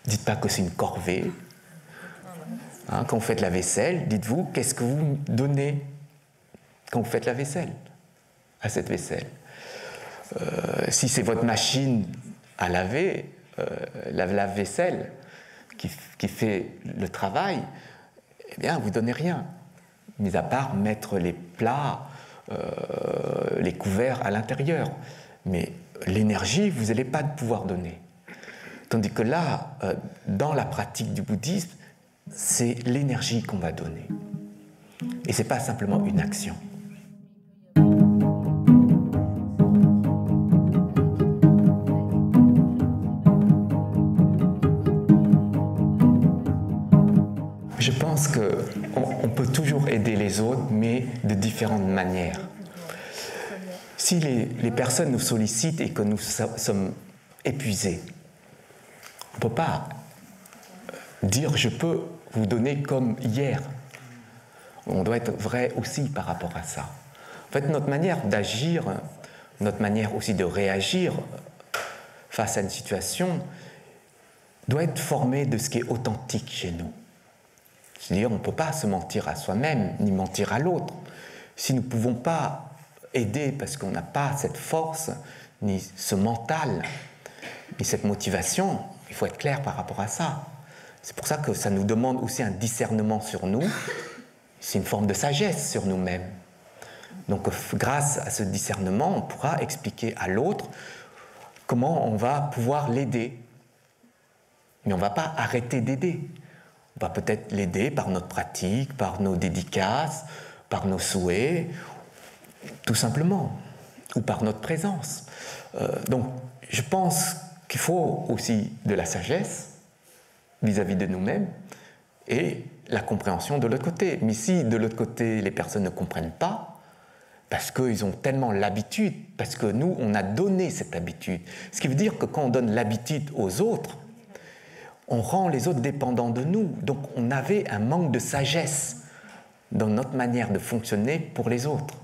dites pas que c'est une corvée. Hein, quand vous faites la vaisselle, dites-vous qu'est-ce que vous donnez quand vous faites la vaisselle à cette vaisselle. Si c'est votre machine à laver, la lave-vaisselle qui fait le travail, eh bien, vous ne donnez rien, mis à part mettre les plats, les couverts à l'intérieur. Mais l'énergie, vous n'allez pas pouvoir donner. Tandis que là, dans la pratique du bouddhisme, c'est l'énergie qu'on va donner. Et ce n'est pas simplement une action. Je pense qu'on peut toujours aider les autres, mais de différentes manières. Si les personnes nous sollicitent et que nous sommes épuisés, on ne peut pas dire « je peux vous donner comme hier ». On doit être vrai aussi par rapport à ça. En fait, notre manière d'agir, notre manière aussi de réagir face à une situation doit être formée de ce qui est authentique chez nous. C'est-à-dire, on ne peut pas se mentir à soi-même, ni mentir à l'autre. Si nous ne pouvons pas aider parce qu'on n'a pas cette force, ni ce mental, ni cette motivation, il faut être clair par rapport à ça. C'est pour ça que ça nous demande aussi un discernement sur nous. C'est une forme de sagesse sur nous-mêmes. Donc, grâce à ce discernement, on pourra expliquer à l'autre comment on va pouvoir l'aider. Mais on ne va pas arrêter d'aider. On va peut-être l'aider par notre pratique, par nos dédicaces, par nos souhaits, tout simplement, ou par notre présence. Donc, je pense qu'il faut aussi de la sagesse vis-à-vis de nous-mêmes et la compréhension de l'autre côté. Mais si de l'autre côté, les personnes ne comprennent pas, parce qu'ils ont tellement l'habitude, parce que nous, on a donné cette habitude. Ce qui veut dire que quand on donne l'habitude aux autres, on rend les autres dépendants de nous. Donc on avait un manque de sagesse dans notre manière de fonctionner pour les autres.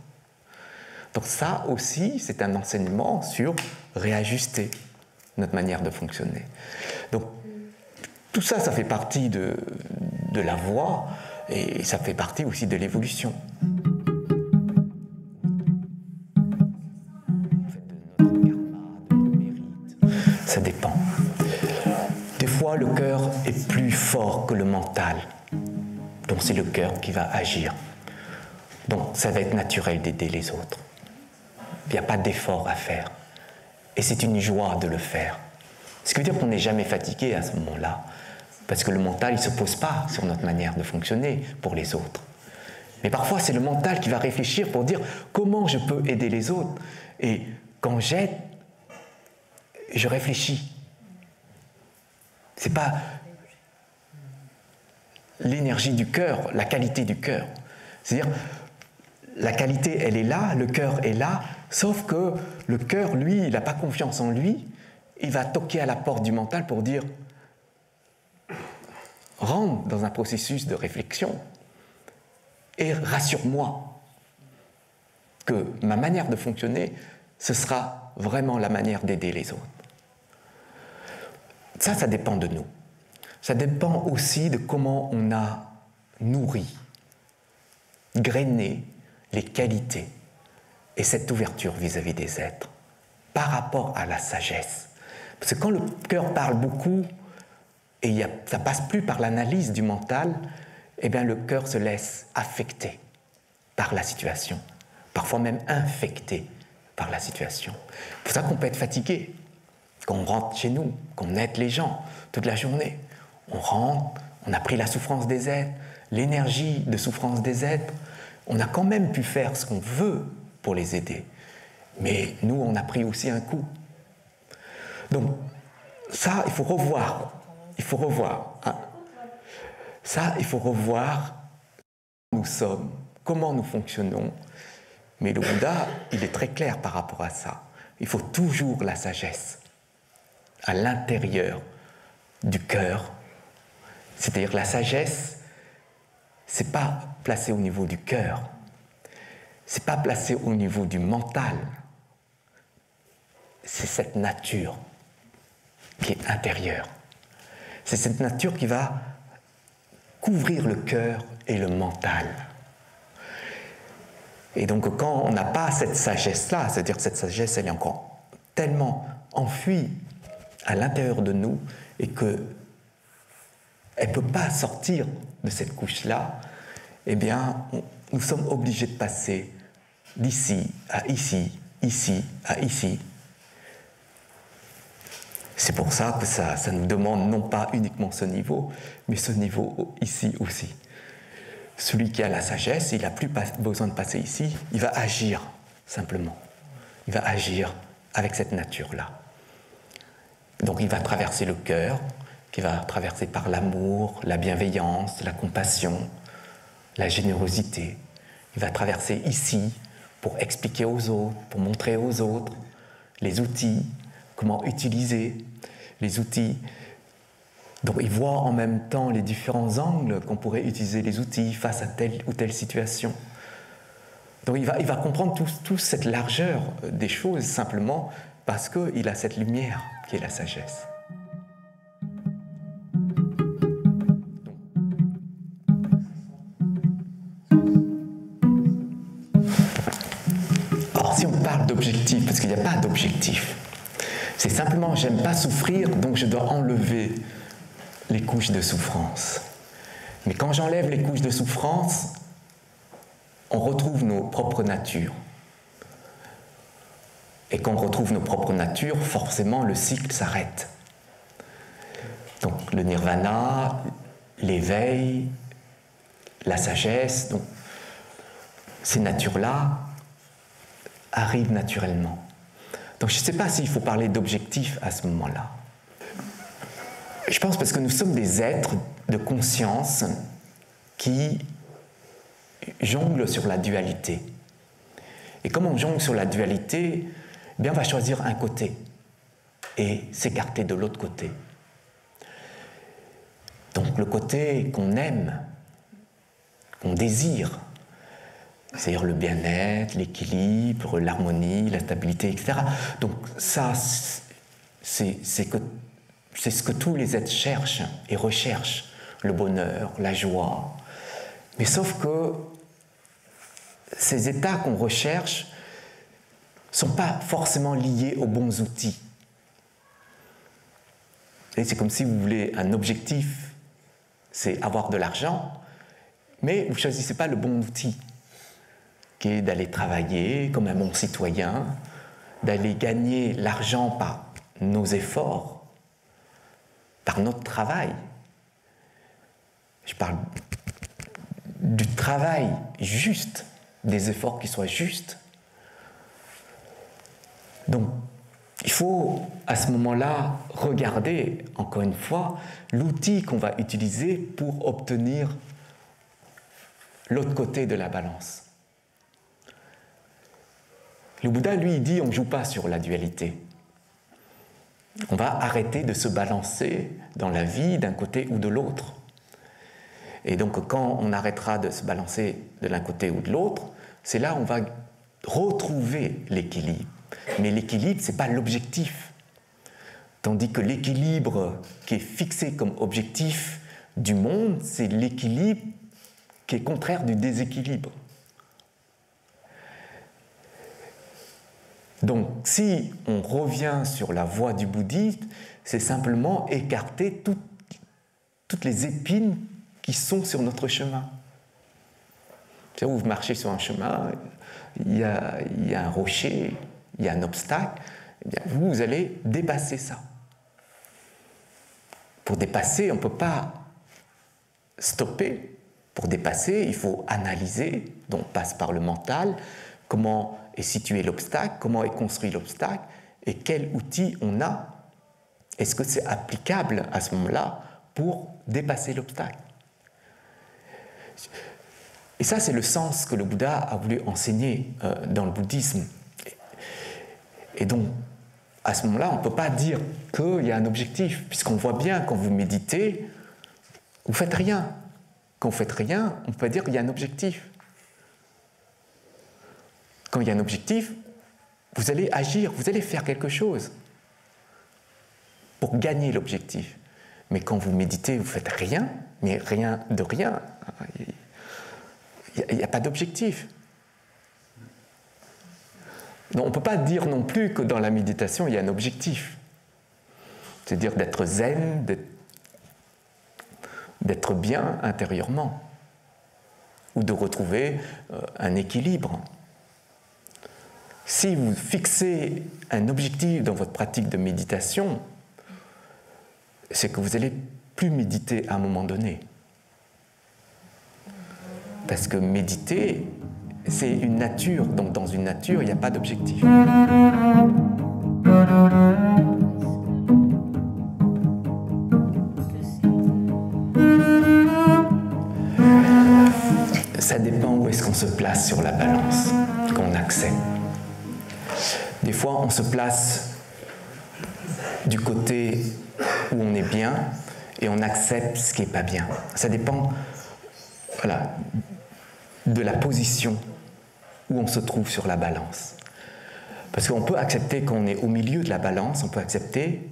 Donc ça aussi, c'est un enseignement sur réajuster notre manière de fonctionner. Donc tout ça, ça fait partie de la voie et ça fait partie aussi de l'évolution. De notre karma, de nos mérites, ça dépend. Des fois, le cœur est plus fort que le mental. Donc c'est le cœur qui va agir. Donc ça va être naturel d'aider les autres. Il n'y a pas d'effort à faire. Et c'est une joie de le faire. Ce qui veut dire qu'on n'est jamais fatigué à ce moment-là. Parce que le mental, il ne se pose pas sur notre manière de fonctionner pour les autres. Mais parfois, c'est le mental qui va réfléchir pour dire comment je peux aider les autres. Et quand j'aide, je réfléchis. Ce n'est pas l'énergie du cœur, la qualité du cœur. C'est-à-dire, la qualité, elle est là, le cœur est là, sauf que le cœur, lui, il n'a pas confiance en lui, il va toquer à la porte du mental pour dire « rentre dans un processus de réflexion et rassure-moi que ma manière de fonctionner, ce sera vraiment la manière d'aider les autres. » Ça dépend de nous. Ça dépend aussi de comment on a nourri, grainé les qualités et cette ouverture vis-à-vis des êtres par rapport à la sagesse. Parce que quand le cœur parle beaucoup et ça ne passe plus par l'analyse du mental, eh bien le cœur se laisse affecter par la situation, parfois même infecté par la situation. C'est pour ça qu'on peut être fatigué quand on rentre chez nous, qu'on aide les gens toute la journée. On rentre, on a pris la souffrance des êtres, l'énergie de souffrance des êtres. On a quand même pu faire ce qu'on veut pour les aider. Mais nous, on a pris aussi un coup. Donc, ça, il faut revoir. Il faut revoir. Hein. Ça, il faut revoir qui nous sommes, comment nous fonctionnons, Mais le Bouddha, il est très clair par rapport à ça. Il faut toujours la sagesse à l'intérieur du cœur. C'est-à-dire la sagesse, ce n'est pas placé au niveau du cœur, ce n'est pas placé au niveau du mental. C'est cette nature qui est intérieure. C'est cette nature qui va couvrir le cœur et le mental. Et donc quand on n'a pas cette sagesse-là, c'est-à-dire que cette sagesse, elle est encore tellement enfuie à l'intérieur de nous et qu'elle ne peut pas sortir de cette couche-là, eh bien, nous sommes obligés de passer d'ici à ici, ici à ici. C'est pour ça que ça nous demande non pas uniquement ce niveau, mais ce niveau ici aussi. Celui qui a la sagesse, il n'a plus besoin de passer ici, il va agir simplement. Il va agir avec cette nature-là. Donc il va traverser le cœur, qui va traverser par l'amour, la bienveillance, la compassion, la générosité. Il va traverser ici pour expliquer aux autres, pour montrer aux autres les outils, comment utiliser les outils. Donc il voit en même temps les différents angles qu'on pourrait utiliser les outils face à telle ou telle situation. Donc il va comprendre toute cette largeur des choses simplement parce qu'il a cette lumière qui est la sagesse. Alors si on parle d'objectif, parce qu'il n'y a pas d'objectif, c'est simplement j'aime pas souffrir, donc je dois enlever les couches de souffrance. Mais quand j'enlève les couches de souffrance, on retrouve nos propres natures. Et quand on retrouve nos propres natures, forcément le cycle s'arrête. Donc le nirvana, l'éveil, la sagesse, donc, ces natures-là arrivent naturellement. Donc je ne sais pas s'il faut parler d'objectif à ce moment-là. Je pense parce que nous sommes des êtres de conscience qui jonglent sur la dualité. Et comme on jongle sur la dualité, eh bien on va choisir un côté et s'écarter de l'autre côté. Donc le côté qu'on aime, qu'on désire, c'est-à-dire le bien-être, l'équilibre, l'harmonie, la stabilité, etc. Donc ça, c'est ce que tous les êtres cherchent et recherchent, le bonheur, la joie. Mais sauf que ces états qu'on recherche ne sont pas forcément liés aux bons outils. Et c'est comme si vous voulez un objectif, c'est avoir de l'argent, mais vous ne choisissez pas le bon outil, qui est d'aller travailler comme un bon citoyen, d'aller gagner l'argent par nos efforts, par notre travail. Je parle du travail juste, des efforts qui soient justes. Donc, il faut à ce moment-là regarder, encore une fois, l'outil qu'on va utiliser pour obtenir l'autre côté de la balance. Le Bouddha, lui, il dit on ne joue pas sur la dualité. On va arrêter de se balancer dans la vie d'un côté ou de l'autre. Et donc, quand on arrêtera de se balancer de l'un côté ou de l'autre, c'est là où on va retrouver l'équilibre. Mais l'équilibre, ce n'est pas l'objectif. Tandis que l'équilibre qui est fixé comme objectif du monde, c'est l'équilibre qui est contraire du déséquilibre. Donc, si on revient sur la voie du bouddhisme, c'est simplement écarter toutes les épines qui sont sur notre chemin. C'est-à-dire, vous marchez sur un chemin, il y a un rocher, il y a un obstacle, eh bien, vous allez dépasser ça. Pour dépasser, on ne peut pas stopper. Pour dépasser, il faut analyser, donc on passe par le mental, comment est situé l'obstacle, comment est construit l'obstacle et quel outil on a. Est-ce que c'est applicable à ce moment-là pour dépasser l'obstacle? Et ça, c'est le sens que le Bouddha a voulu enseigner dans le bouddhisme. Et donc, à ce moment-là, on ne peut pas dire qu'il y a un objectif, puisqu'on voit bien, quand vous méditez, vous ne faites rien. Quand vous ne faites rien, on peut dire qu'il y a un objectif. Quand il y a un objectif, vous allez agir, vous allez faire quelque chose pour gagner l'objectif. Mais quand vous méditez, vous ne faites rien, mais rien de rien. Il n'y a pas d'objectif. Donc, on ne peut pas dire non plus que dans la méditation, il y a un objectif. C'est-à-dire d'être zen, d'être bien intérieurement, ou de retrouver un équilibre. Si vous fixez un objectif dans votre pratique de méditation, c'est que vous n'allez plus méditer à un moment donné. Parce que méditer, c'est une nature. Donc dans une nature, il n'y a pas d'objectif. Ça dépend où est-ce qu'on se place sur la balance, qu'on accepte. Des fois, on se place du côté où on est bien et on accepte ce qui n'est pas bien. Ça dépend, voilà, de la position où on se trouve sur la balance. Parce qu'on peut accepter qu'on est au milieu de la balance, on peut accepter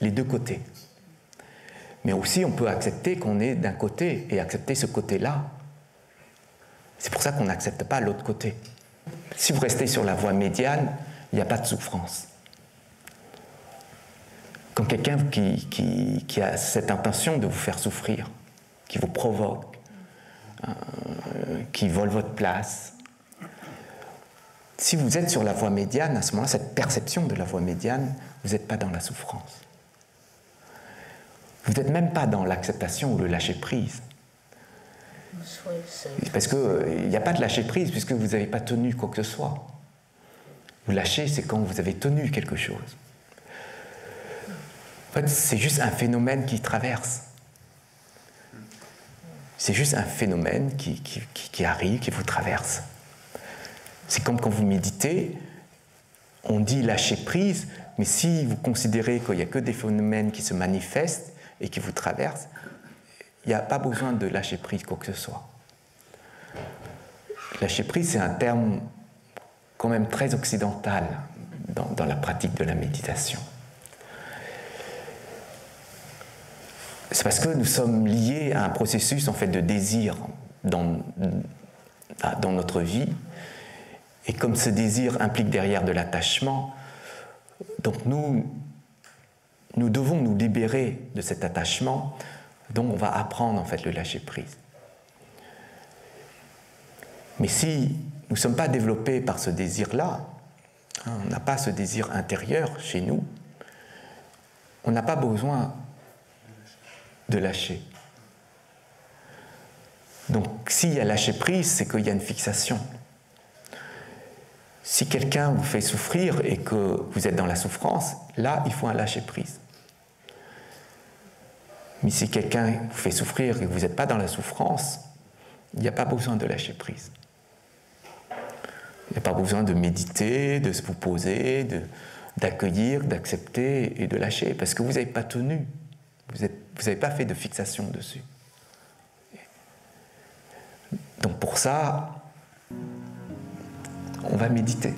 les deux côtés. Mais aussi, on peut accepter qu'on est d'un côté et accepter ce côté-là. C'est pour ça qu'on n'accepte pas l'autre côté. Si vous restez sur la voie médiane, il n'y a pas de souffrance. Quand quelqu'un qui a cette intention de vous faire souffrir, qui vous provoque, qui vole votre place, si vous êtes sur la voie médiane, à ce moment-là, cette perception de la voie médiane, vous n'êtes pas dans la souffrance. Vous n'êtes même pas dans l'acceptation ou le lâcher-prise. Parce qu'il n'y a pas de lâcher-prise puisque vous n'avez pas tenu quoi que ce soit. Vous lâchez, c'est quand vous avez tenu quelque chose. En fait, c'est juste un phénomène qui traverse. C'est juste un phénomène qui arrive, qui vous traverse. C'est comme quand vous méditez, on dit lâcher prise, mais si vous considérez qu'il n'y a que des phénomènes qui se manifestent et qui vous traversent, il n'y a pas besoin de lâcher prise quoi que ce soit. Lâcher prise, c'est un terme quand même très occidental dans la pratique de la méditation. C'est parce que nous sommes liés à un processus en fait, de désir dans notre vie. Et comme ce désir implique derrière de l'attachement, donc nous devons nous libérer de cet attachement, donc on va apprendre en fait le lâcher-prise. Mais si nous ne sommes pas développés par ce désir-là, on n'a pas ce désir intérieur chez nous, on n'a pas besoin de lâcher. Donc s'il y a lâcher-prise, c'est qu'il y a une fixation. Si quelqu'un vous fait souffrir et que vous êtes dans la souffrance, là, il faut un lâcher-prise. Mais si quelqu'un vous fait souffrir et que vous n'êtes pas dans la souffrance, il n'y a pas besoin de lâcher-prise. Il n'y a pas besoin de méditer, de se vous poser, d'accueillir, d'accepter et de lâcher, parce que vous n'avez pas tenu. Vous n'avez pas fait de fixation dessus. Donc pour ça, on va méditer.